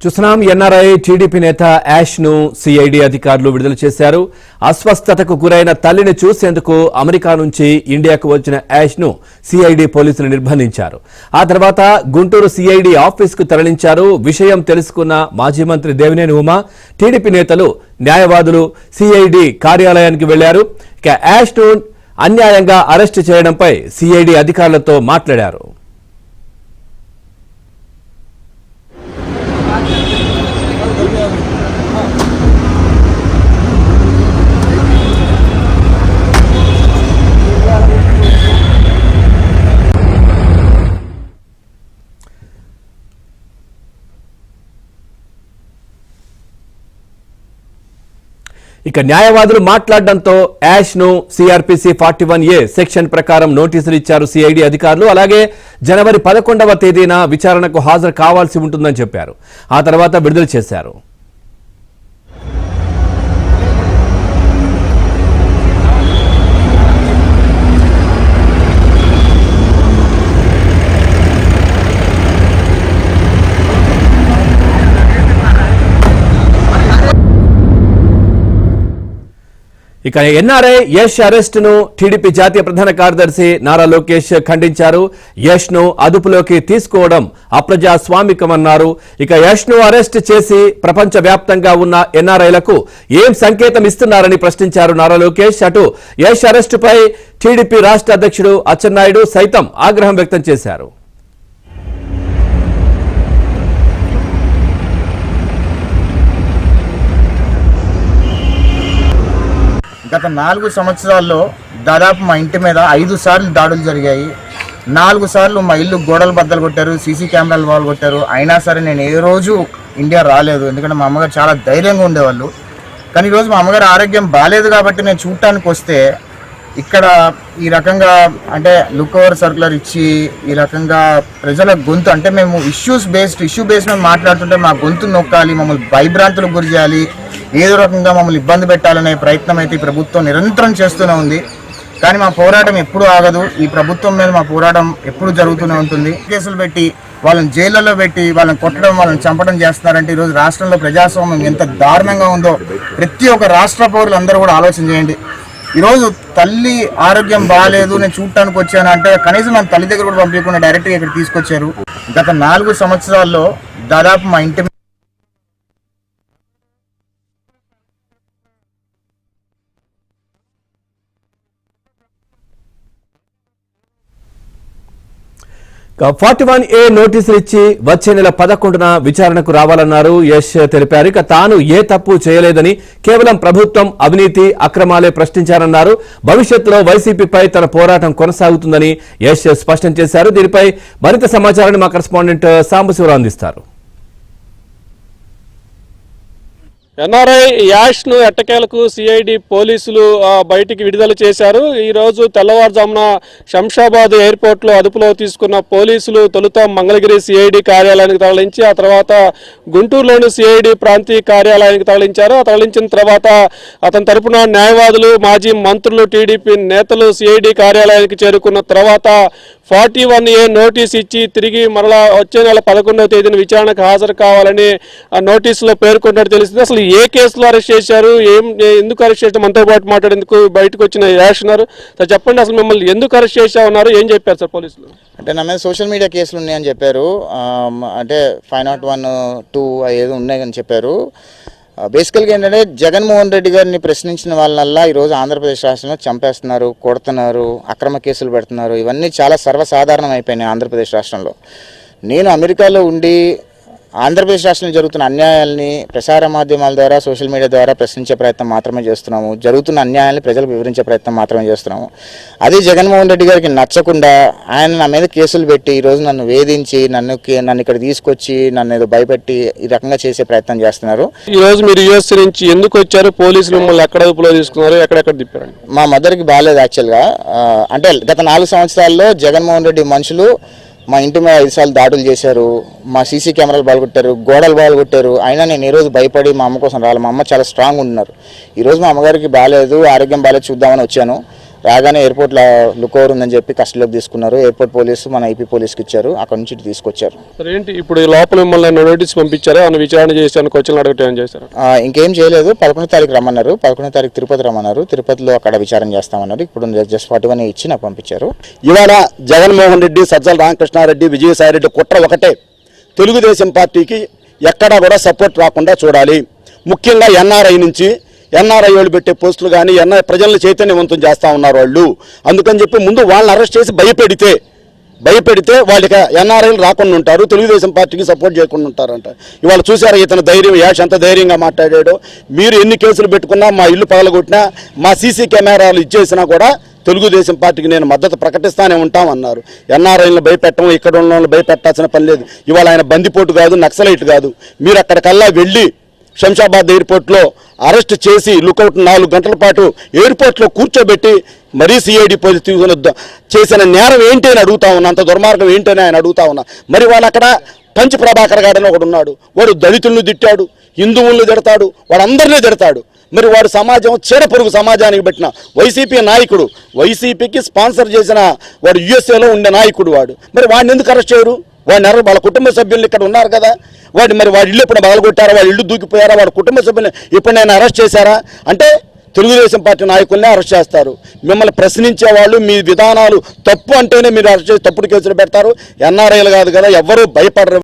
చూస్తున్నాం NRI TDP నేత ash ను సిఐడి అధికారులు విడుదల చేశారు. అస్వస్థతకు గురైన తల్లిని చూసేందుకు అమెరికా నుంచి ఇండియాకు వచ్చిన యాష్ ను సిఐడి పోలీసులు నిర్బంధించారు. ఆ తర్వాత గుంటూరు సిఐడి ఆఫీస్ కు తరలించారు. విషయం తెలుసుకున్న మాజీ మంత్రి దేవినేని ఉమా, టీడీపీ నేతలు, న్యాయవాదులు సిఐడి కార్యాలయానికి వెళ్లారు. ఇక యాష్ ను అన్యాయంగా అరెస్టు చేయడంపై సిఐడి అధికారులతో మాట్లాడారు. ఇక న్యాయవాదులు మాట్లాడడంతో యాష్ ను సిఆర్పిసి 41A సెక్షన్ ప్రకారం నోటీసులు ఇచ్చారు సిఐడి అధికారులు. అలాగే జనవరి 11వ తేదీన విచారణకు హాజరు కావాల్సి ఉంటుందని చెప్పారు. ఆ తర్వాత విడుదల చేశారు. ఇక ఎన్ఆర్ఐ యష్ అరెస్ట్ ను టీడీపీ జాతీయ ప్రధాన కార్యదర్శి నారా లోకేష్ ఖండించారు. యష్ ను అదుపులోకి తీసుకోవడం అప్రజాస్వామికమన్నారు. ఇక యష్ ను అరెస్ట్ చేసి ప్రపంచ వ్యాప్తంగా ఉన్న ఎన్ఆర్ఐలకు ఏం సంకేతం ఇస్తున్నారని ప్రశ్నించారు నారా లోకేష్. అటు యష్ అరెస్టుపై టీడీపీ రాష్ట్ర అధ్యక్షుడు అచ్చెన్నాయుడు సైతం ఆగ్రహం వ్యక్తం చేశారు. గత 4 సంవత్సరాల్లో దాదాపు మా ఇంటి మీద 5 సార్లు దాడులు జరిగాయి. 4 సార్లు మా ఇల్లు గోడలు బద్దలు కొట్టారు, సీసీ కెమెరాలు వాళ్ళు కొట్టారు. అయినా సరే నేను ఏ రోజు ఇండియా రాలేదు, ఎందుకంటే మా అమ్మగారు చాలా ధైర్యంగా ఉండేవాళ్ళు. కానీ ఈరోజు మా అమ్మగారు ఆరోగ్యం బాగాలేదు కాబట్టి నేను చూడటానికి వస్తే ఇక్కడ ఈ రకంగా అంటే లుక్ ఓవర్ సర్క్యులర్ ఇచ్చి ఈ రకంగా ప్రజల గొంతు అంటే మేము ఇష్యూ బేస్డ్ మేము మాట్లాడుతుంటే మా గొంతు నొక్కాలి, మమ్మల్ని భయభ్రాంతులకు గురి చేయాలి, ఏదో రకంగా మమ్మల్ని ఇబ్బంది పెట్టాలనే ప్రయత్నం అయితే ఈ ప్రభుత్వం నిరంతరం చేస్తూనే ఉంది. కానీ మా పోరాటం ఎప్పుడు ఆగదు. ఈ ప్రభుత్వం మీద మా పోరాటం ఎప్పుడు జరుగుతూనే ఉంటుంది. కేసులు పెట్టి వాళ్ళని జైళ్లలో పెట్టి వాళ్ళని కొట్టడం, వాళ్ళని చంపడం చేస్తున్నారంటే ఈరోజు రాష్ట్రంలో ప్రజాస్వామ్యం ఎంత దారుణంగా ఉందో ప్రతి ఒక్క రాష్ట్ర పౌరులు అందరూ కూడా ఆలోచన చేయండి. ఈరోజు తల్లి ఆరోగ్యం బాగాలేదు, నేను చూడటానికి వచ్చాను అంటే కనీసం నన్ను తల్లి దగ్గర కూడా పంపించకుండా డైరెక్ట్గా ఇక్కడ తీసుకొచ్చారు. గత 4 సంవత్సరాల్లో దాదాపు మా ఇంటి ఇక 41A నోటీసులు ఇచ్చి వచ్చే నెల 11న విచారణకు రావాలన్నారు యష్ తెలిపారు. ఇక తాను ఏ తప్పు చేయలేదని, కేవలం ప్రభుత్వం అవినీతి అక్రమాలే ప్రశ్నించారన్నారు. భవిష్యత్తులో వైసీపీపై తన పోరాటం కొనసాగుతుందని యష్ స్పష్టం చేశారు. దీనిపై మరింత సమాచారాన్ని మా కరెస్పాండెంట్ సాంబశివరావు అందిస్తారు. ఎన్ఆర్ఐ యాష్ ను ఎట్టకేలకు సిఐడి పోలీసులు బయటికి విడుదల చేశారు. ఈ రోజు తెల్లవారుజామున శంషాబాద్ ఎయిర్పోర్ట్ లో అదుపులో తీసుకున్న పోలీసులు తొలుత మంగళగిరి సిఐడి కార్యాలయానికి తరలించి ఆ తర్వాత గుంటూరులోని సిఐడి ప్రాంతీయ కార్యాలయానికి తరలించారు. ఆ తరలించిన తర్వాత అతని తరపున న్యాయవాదులు, మాజీ మంత్రులు, టీడీపీ నేతలు సిఐడి కార్యాలయానికి చేరుకున్న తర్వాత 41A నోటీస్ ఇచ్చి తిరిగి మరలా వచ్చే నెల 11వ తేదీన విచారణకు హాజరు కావాలని నోటీసులో పేర్కొన్నట్టు తెలిసింది. అసలు ఏ కేసులో అరెస్ట్ చేశారు, ఎందుకు అరెస్ట్ చేశారు, మనతో పాటు మాట్లాడేందుకు బయటకు వచ్చిన యాష్ ఉన్నారు. సార్ చెప్పండి, అసలు మిమ్మల్ని ఎందుకు అరెస్ట్ చేశా ఉన్నారు, ఏం చెప్పారు సార్ పోలీసులు? అంటే నా మీద సోషల్ మీడియా కేసులు ఉన్నాయని చెప్పారు. అంటే 501, 2 ఏదో ఉన్నాయని చెప్పారు. బేసికల్గా ఏంటంటే జగన్మోహన్ రెడ్డి గారిని ప్రశ్నించిన వాళ్ళ ఈరోజు ఆంధ్రప్రదేశ్ రాష్ట్రంలో చంపేస్తున్నారు, కొడుతున్నారు, అక్రమ కేసులు పెడుతున్నారు. ఇవన్నీ చాలా సర్వసాధారణం అయిపోయినాయి ఆంధ్రప్రదేశ్ రాష్ట్రంలో. నేను అమెరికాలో ఉండి ఆంధ్రప్రదేశ్ రాష్ట్రంలో జరుగుతున్న అన్యాయాల్ని ప్రసార మాధ్యమాల ద్వారా, సోషల్ మీడియా ద్వారా ప్రశ్నించే ప్రయత్నం మాత్రమే చేస్తున్నాము. జరుగుతున్న అన్యాయాన్ని ప్రజలకు వివరించే ప్రయత్నం మాత్రమే చేస్తున్నాము. అదే జగన్మోహన్ రెడ్డి గారికి నచ్చకుండా ఆయన నా మీద కేసులు పెట్టి ఈరోజు నన్ను వేధించి నన్ను ఇక్కడ తీసుకొచ్చి నన్ను ఏదో భయపెట్టి ఈ రకంగా చేసే ప్రయత్నం చేస్తున్నారు. ఈ రోజు మీరు యూఎస్ నుంచి ఎందుకు వచ్చారు? పోలీసులు మిమ్మల్ని ఎక్కడ అదుపులో తీసుకున్నారు, ఎక్కడెక్కడ తిప్పారు? మా మదర్కి బాగాలేదు యాక్చువల్గా. అంటే గత 4 సంవత్సరాల్లో జగన్మోహన్ రెడ్డి మనుషులు మా ఇంటి మీద 5 సార్లు దాడులు చేశారు, మా సీసీ కెమెరాలు బాగుకొట్టారు, గోడలు బాగుకొట్టారు. అయినా నేను ఈరోజు భయపడి మా అమ్మ కోసం రాలి. మా అమ్మ చాలా స్ట్రాంగ్ ఉన్నారు. ఈరోజు మా అమ్మగారికి బాగాలేదు, ఆరోగ్యం బాగాలేదు, చూద్దామని వచ్చాను. రాగానే ఎయిర్పోర్ట్లో లుక్ ఓవర్ ఉందని చెప్పి కస్టడీలోకి తీసుకున్నారు. ఎయిర్పోర్ట్ పోలీసు మన ఐపీ పోలీస్కి ఇచ్చారు. అక్కడ నుంచి ఇటు తీసుకొచ్చారు. ఏంటి ఇప్పుడు ఈ లోపల మిమ్మల్ని నోటీస్ పంపించారా? ఆయన విచారణ చేశాను, క్వశ్చన్లు అడగటం ఏం చేశారు? ఇంకేం చేయలేదు. 11వ తారీఖు రమ్మన్నారు. 11వ తారీఖు తిరుపతి రమ్మన్నారు. తిరుపతిలో అక్కడ విచారణ చేస్తామన్నారు. ఇప్పుడు జస్ట్ 41 ఇచ్చి నాకు పంపించారు. ఇవాళ జగన్మోహన్ రెడ్డి, సజ్జల రామకృష్ణారెడ్డి, విజయసాయిరెడ్డి కుట్ర ఒకటే. తెలుగుదేశం పార్టీకి ఎక్కడా కూడా సపోర్ట్ రాకుండా చూడాలి. ముఖ్యంగా ఎన్ఆర్ఐ నుంచి ఎన్ఆర్ఐ వాళ్ళు పెట్టే పోస్టులు కానీ ఎన్ఆర్ఐ ప్రజలను చైతన్యవంతం చేస్తూ ఉన్నారు వాళ్ళు. అందుకని చెప్పి ముందు వాళ్ళని అరెస్ట్ చేసి భయపెడితే వాళ్ళకి ఎన్ఆర్ఐలు రాకుండా ఉంటారు, తెలుగుదేశం పార్టీకి సపోర్ట్ చేయకుండా ఉంటారంట. ఇవాళ చూసారా ఇతను ధైర్యం, యాష్ ఎంత ధైర్యంగా మాట్లాడాడో. మీరు ఎన్ని కేసులు పెట్టుకున్నా, మా ఇల్లు పగలగొట్టినా, మా సీసీ కెమెరాలు ఇచ్చేసినా కూడా తెలుగుదేశం పార్టీకి నేను మద్దతు ప్రకటిస్తానే ఉంటామన్నారు. ఎన్ఆర్ఐలను భయపెట్టడం, ఇక్కడ ఉన్న వాళ్ళని భయపెట్టాల్సిన పని లేదు. ఇవాళ ఆయన బందిపోటు కాదు, నక్సలైట్ కాదు. మీరు అక్కడికల్లా వెళ్ళి శంషాబాద్ ఎయిర్పోర్ట్లో అరెస్ట్ చేసి లుకౌట్ 4 గంటల పాటు ఎయిర్పోర్ట్లో కూర్చోబెట్టి మరీ సిఐడి పోలీసు చేసిన నేరం ఏంటి అని అడుగుతా ఉన్నా, అంత దుర్మార్గం ఏంటని ఆయన అడుగుతా ఉన్నా. మరి వాళ్ళు అక్కడ పంచ్ ప్రభాకర్ గాడని ఒకడు ఉన్నాడు. వాడు దళితులను తిట్టాడు, హిందువులను తిడతాడు, వాడందరినీ తిడతాడు. మరి వాడు సమాజం చీడపురుగు సమాజానికి పెట్టిన వైసీపీ నాయకుడు, వైసీపీకి స్పాన్సర్ చేసిన వాడు యుఎస్ఏలో ఉండే నాయకుడు వాడు. మరి వాడిని ఎందుకు అరెస్ట్ చేయరు? వాడిని వాళ్ళ కుటుంబ సభ్యులు ఇక్కడ ఉన్నారు కదా, వాడి ఇల్లు ఎప్పుడు బగలగొట్టారా, వాడి ఇల్లు దూకిపోయారా, వాడి కుటుంబ సభ్యులు ఎప్పుడైనా అరెస్ట్ చేశారా? అంటే తెలుగుదేశం పార్టీ నాయకుల్ని అరెస్ట్ చేస్తారు. మిమ్మల్ని ప్రశ్నించే వాళ్ళు మీ విధానాలు తప్పు అంటేనే మీరు అరెస్ట్ చేసి తప్పుడు కేసులు పెడతారు. ఎన్ఆర్ఐలు కాదు కదా, ఎవ్వరూ భయపడరు.